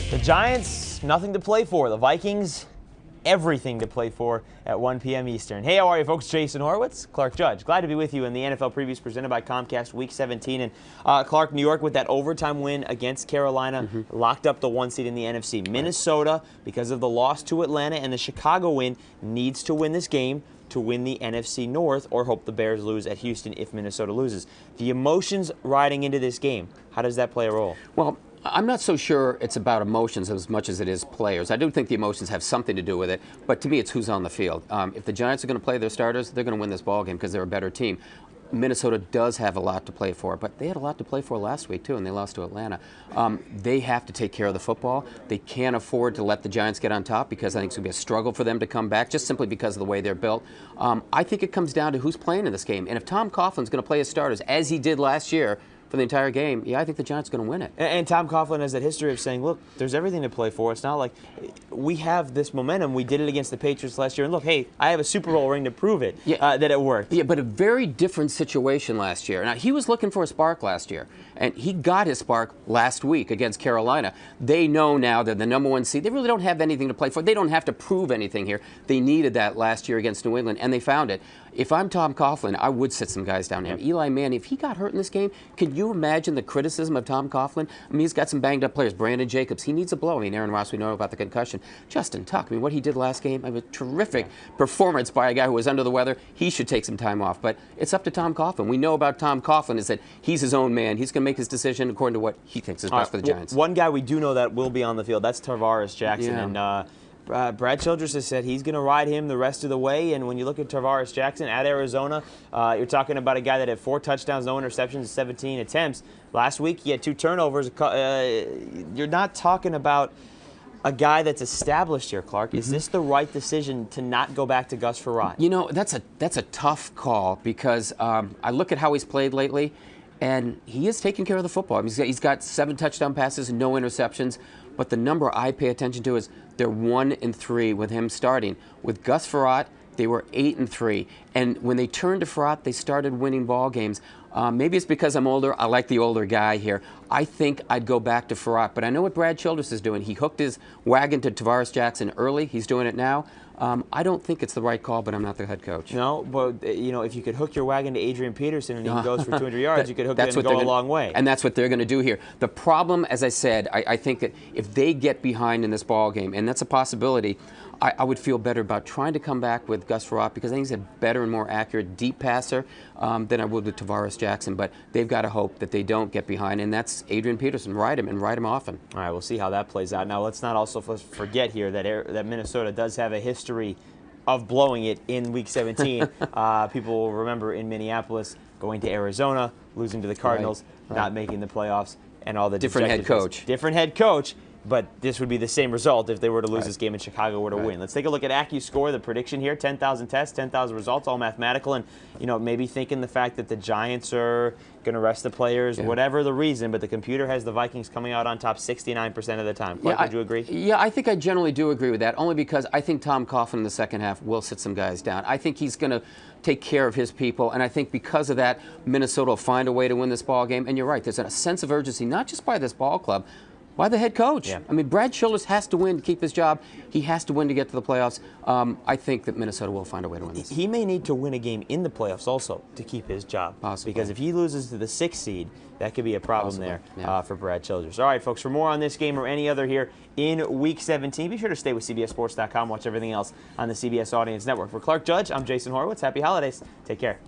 The Giants, nothing to play for. The Vikings, everything to play for at 1 p.m. Eastern. Hey, how are you, folks? Jason Horowitz, Clark Judge. Glad to be with you in the NFL previews presented by Comcast Week 17. And Clark, New York with that overtime win against Carolina locked up the 1 seed in the NFC. Minnesota, because of the loss to Atlanta and the Chicago win, needs to win this game to win the NFC North or hope the Bears lose at Houston if Minnesota loses. The emotions riding into this game, how does that play a role? Well, I'm not so sure it's about emotions as much as it is players. I do think the emotions have something to do with it, but to me it's who's on the field. If the Giants are going to play their starters, they're going to win this ballgame because they're a better team. Minnesota does have a lot to play for, but they had a lot to play for last week, too, and they lost to Atlanta. They have to take care of the football. They can't afford to let the Giants get on top because I think it's going to be a struggle for them to come back just simply because of the way they're built. I think it comes down to who's playing in this game. And if Tom Coughlin's going to play his starters, as he did last year, for the entire game, yeah, I think the Giants are going to win it. And Tom Coughlin has that history of saying, look, there's everything to play for. It's not like we have this momentum. We did it against the Patriots last year. And look, hey, I have a Super Bowl ring to prove it, that it worked. Yeah, but a very different situation last year. Now, he was looking for a spark last year, and he got his spark last week against Carolina. They know now they're the #1 seed. They really don't have anything to play for. They don't have to prove anything here. They needed that last year against New England, and they found it. If I'm Tom Coughlin, I would sit some guys down here. Eli Manning, if he got hurt in this game, can you imagine the criticism of Tom Coughlin? I mean, he's got some banged up players. Brandon Jacobs, he needs a blow. I mean, Aaron Ross, we know about the concussion. Justin Tuck, I mean, what he did last game, I mean, a terrific performance by a guy who was under the weather. He should take some time off. But it's up to Tom Coughlin. We know about Tom Coughlin is that he's his own man. He's going to make his decision according to what he thinks is best for the Giants. One guy we do know that will be on the field, that's Tarvaris Jackson. Yeah. And Brad Childress has said he's going to ride him the rest of the way. And when you look at Tarvaris Jackson at Arizona, you're talking about a guy that had 4 touchdowns, no interceptions, 17 attempts. Last week, he had 2 turnovers. You're not talking about a guy that's established here, Clark. Is this the right decision to not go back to Gus Frerotte? You know, that's a tough call because I look at how he's played lately, and he is taking care of the football. I mean, he's got 7 touchdown passes, no interceptions. But the number I pay attention to is they're 1-3 with him starting. With Gus Frerotte, they were 8-3. And when they turned to Frerotte, they started winning ball games. Maybe it's because I'm older. I like the older guy here. I think I'd go back to Frerotte. But I know what Brad Childress is doing. He hooked his wagon to Tarvaris Jackson early. He's doing it now. I don't think it's the right call, but I'm not the head coach. No, but you know, if you could hook your wagon to Adrian Peterson and he goes for 200 yards, you could hook it and go a long way. And that's what they're going to do here. The problem, as I said, I think that if they get behind in this ball game, and that's a possibility, I would feel better about trying to come back with Gus Frerotte because I think he's a better and more accurate deep passer than I would with Tarvaris Jackson. But they've got to hope that they don't get behind, and that's Adrian Peterson. Ride him and ride him often. All right, we'll see how that plays out. Now, let's not also forget here that Minnesota does have a history of blowing it in Week 17. People will remember in Minneapolis going to Arizona, losing to the Cardinals, not making the playoffs, and all the different head coach. Different head coach. But this would be the same result if they were to lose this game and Chicago were to win. Let's take a look at AccuScore, the prediction here. 10,000 tests, 10,000 results, all mathematical. And, you know, maybe thinking the fact that the Giants are going to rest the players, whatever the reason, but the computer has the Vikings coming out on top 69% of the time. Clark, would you agree? Yeah, I think I generally do agree with that, only because I think Tom Coughlin in the second half will sit some guys down. I think he's going to take care of his people, and I think because of that, Minnesota will find a way to win this ball game. And you're right, there's a sense of urgency, not just by this ball club, by the head coach. I mean, Brad Childress has to win to keep his job. He has to win to get to the playoffs. I think that Minnesota will find a way to win this. He may need to win a game in the playoffs also to keep his job. Possibly. Because if he loses to the 6th seed, that could be a problem there for Brad Childress. All right, folks, for more on this game or any other here in Week 17, be sure to stay with CBSSports.com. Watch everything else on the CBS Audience Network. For Clark Judge, I'm Jason Horowitz. Happy holidays. Take care.